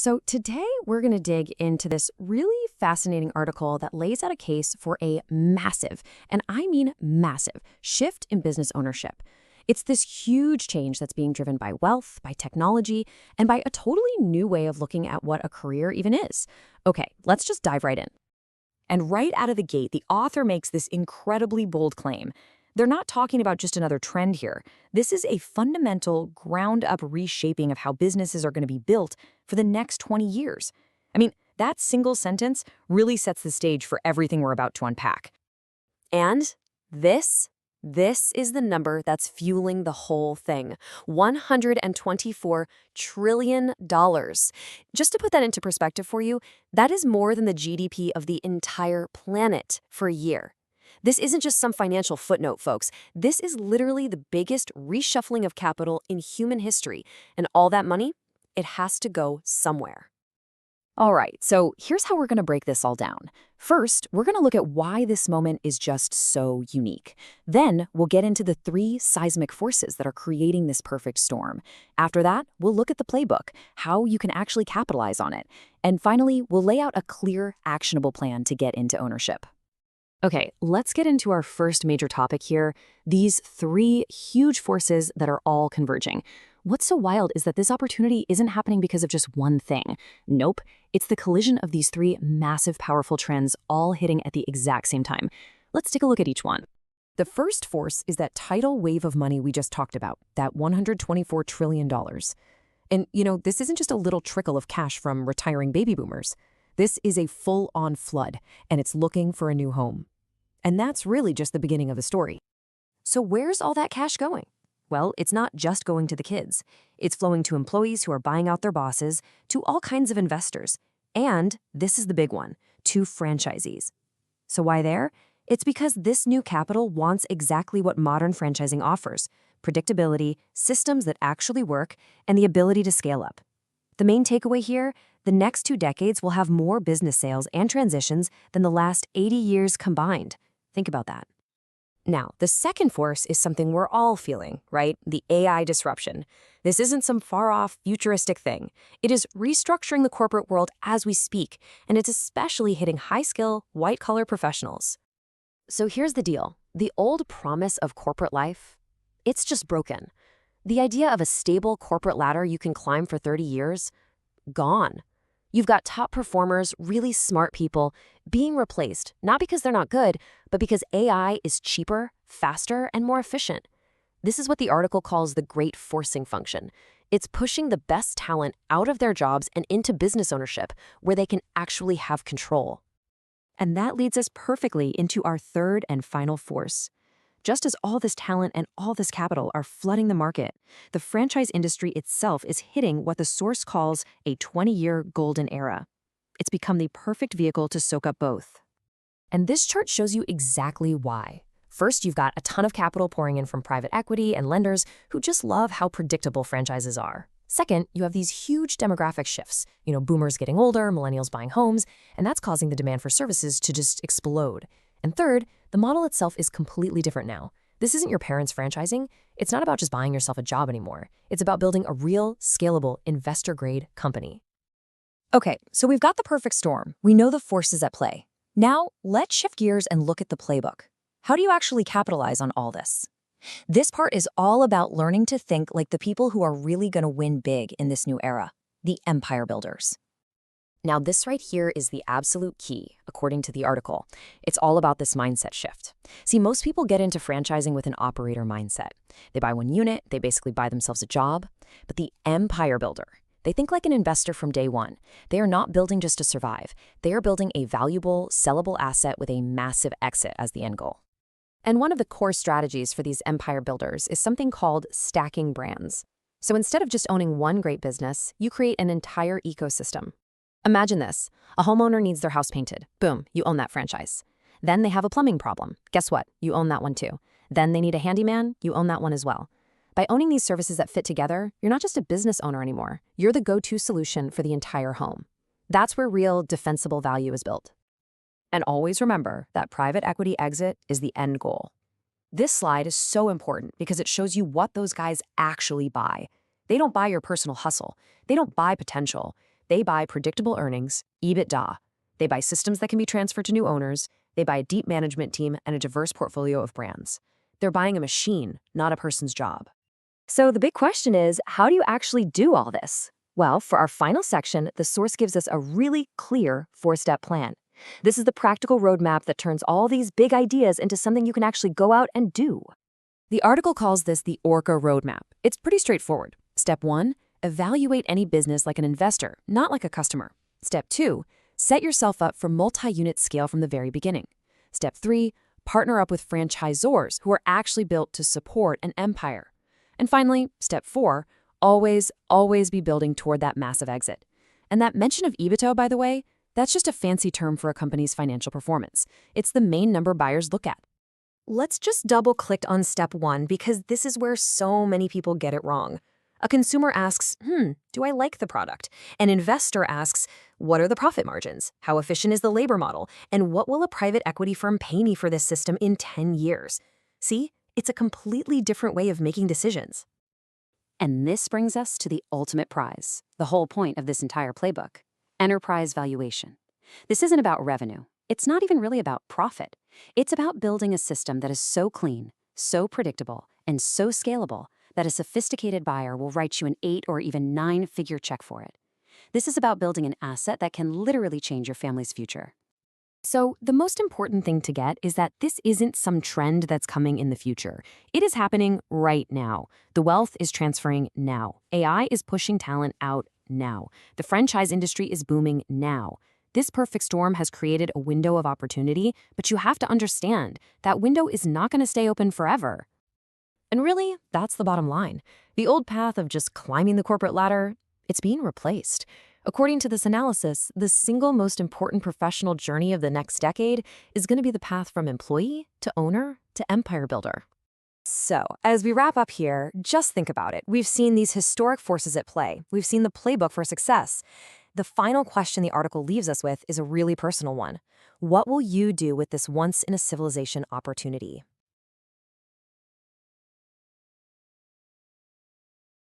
So today we're going to dig into this really fascinating article that lays out a case for a massive, and I mean massive, shift in business ownership. It's this huge change that's being driven by wealth, by technology, and by a totally new way of looking at what a career even is. Okay, let's just dive right in. And right out of the gate, the author makes this incredibly bold claim. They're not talking about just another trend here. This is a fundamental, ground-up reshaping of how businesses are going to be built for the next 20 years. I mean, that single sentence really sets the stage for everything we're about to unpack. And this is the number that's fueling the whole thing. $124 trillion. Just to put that into perspective for you, that is more than the GDP of the entire planet for a year. This isn't just some financial footnote, folks. This is literally the biggest reshuffling of capital in human history. And all that money, it has to go somewhere. All right, so here's how we're going to break this all down. First, we're going to look at why this moment is just so unique. Then, we'll get into the 3 seismic forces that are creating this perfect storm. After that, we'll look at the playbook, how you can actually capitalize on it. And finally, we'll lay out a clear, actionable plan to get into ownership. Okay, let's get into our first major topic here, these 3 huge forces that are all converging. What's so wild is that this opportunity isn't happening because of just one thing. Nope, it's the collision of these 3 massive, powerful trends all hitting at the exact same time. Let's take a look at each one. The first force is that tidal wave of money we just talked about, that $124 trillion. And, this isn't just a little trickle of cash from retiring baby boomers. This is a full-on flood, and it's looking for a new home. And that's really just the beginning of the story. So where's all that cash going? Well, it's not just going to the kids. It's flowing to employees who are buying out their bosses, to all kinds of investors. And, this is the big one, to franchisees. So why there? It's because this new capital wants exactly what modern franchising offers: predictability, systems that actually work, and the ability to scale up. The main takeaway here, the next 2 decades will have more business sales and transitions than the last 80 years combined. Think about that. Now, the second force is something we're all feeling, right? The AI disruption. This isn't some far-off, futuristic thing. It is restructuring the corporate world as we speak, and it's especially hitting high-skill, white-collar professionals. So here's the deal. The old promise of corporate life, it's just broken. The idea of a stable corporate ladder you can climb for 30 years, gone. You've got top performers, really smart people, being replaced, not because they're not good, but because AI is cheaper, faster, and more efficient. This is what the article calls the great forcing function. It's pushing the best talent out of their jobs and into business ownership, where they can actually have control. And that leads us perfectly into our third and final force. Just as all this talent and all this capital are flooding the market, the franchise industry itself is hitting what the source calls a 20-year golden era. It's become the perfect vehicle to soak up both. And this chart shows you exactly why. First, you've got a ton of capital pouring in from private equity and lenders who just love how predictable franchises are. Second, you have these huge demographic shifts. Boomers getting older, millennials buying homes, and that's causing the demand for services to just explode. And third, the model itself is completely different now. This isn't your parents' franchising. It's not about just buying yourself a job anymore. It's about building a real, scalable, investor-grade company. Okay, so we've got the perfect storm. We know the forces at play. Now, let's shift gears and look at the playbook. How do you actually capitalize on all this? This part is all about learning to think like the people who are really going to win big in this new era, the empire builders. Now, this right here is the absolute key, according to the article. It's all about this mindset shift. See, most people get into franchising with an operator mindset. They buy one unit, they basically buy themselves a job. But the empire builder, they think like an investor from day one. They are not building just to survive. They are building a valuable, sellable asset with a massive exit as the end goal. And one of the core strategies for these empire builders is something called stacking brands. So instead of just owning one great business, you create an entire ecosystem. Imagine this. A homeowner needs their house painted. Boom, you own that franchise. Then they have a plumbing problem. Guess what? You own that one too. Then they need a handyman. You own that one as well. By owning these services that fit together, you're not just a business owner anymore. You're the go-to solution for the entire home. That's where real defensible value is built. And always remember that private equity exit is the end goal. This slide is so important because it shows you what those guys actually buy. They don't buy your personal hustle. They don't buy potential. They buy predictable earnings, EBITDA. They buy systems that can be transferred to new owners. They buy a deep management team and a diverse portfolio of brands. They're buying a machine, not a person's job. So the big question is, how do you actually do all this? Well, for our final section, the source gives us a really clear 4-step plan. This is the practical roadmap that turns all these big ideas into something you can actually go out and do. The article calls this the Orca roadmap. It's pretty straightforward. Step 1, evaluate any business like an investor, not like a customer. Step 2, set yourself up for multi-unit scale from the very beginning. Step 3, partner up with franchisors who are actually built to support an empire. And finally, step 4, always be building toward that massive exit. And that mention of EBITDA, by the way, that's just a fancy term for a company's financial performance. It's the main number buyers look at. Let's just double-click on step 1 because this is where so many people get it wrong. A consumer asks, do I like the product? An investor asks, what are the profit margins? How efficient is the labor model? And what will a private equity firm pay me for this system in 10 years? See, it's a completely different way of making decisions. And this brings us to the ultimate prize, the whole point of this entire playbook, enterprise valuation. This isn't about revenue. It's not even really about profit. It's about building a system that is so clean, so predictable, and so scalable that a sophisticated buyer will write you an 8 or even 9-figure check for it. This is about building an asset that can literally change your family's future. So the most important thing to get is that this isn't some trend that's coming in the future. It is happening right now. The wealth is transferring now. AI is pushing talent out now. The franchise industry is booming now. This perfect storm has created a window of opportunity, but you have to understand that window is not going to stay open forever. And really, that's the bottom line. The old path of just climbing the corporate ladder, it's being replaced. According to this analysis, the single most important professional journey of the next decade is going to be the path from employee to owner to empire builder. So, as we wrap up here, just think about it. We've seen these historic forces at play. We've seen the playbook for success. The final question the article leaves us with is a really personal one. What will you do with this once-in-a-civilization opportunity?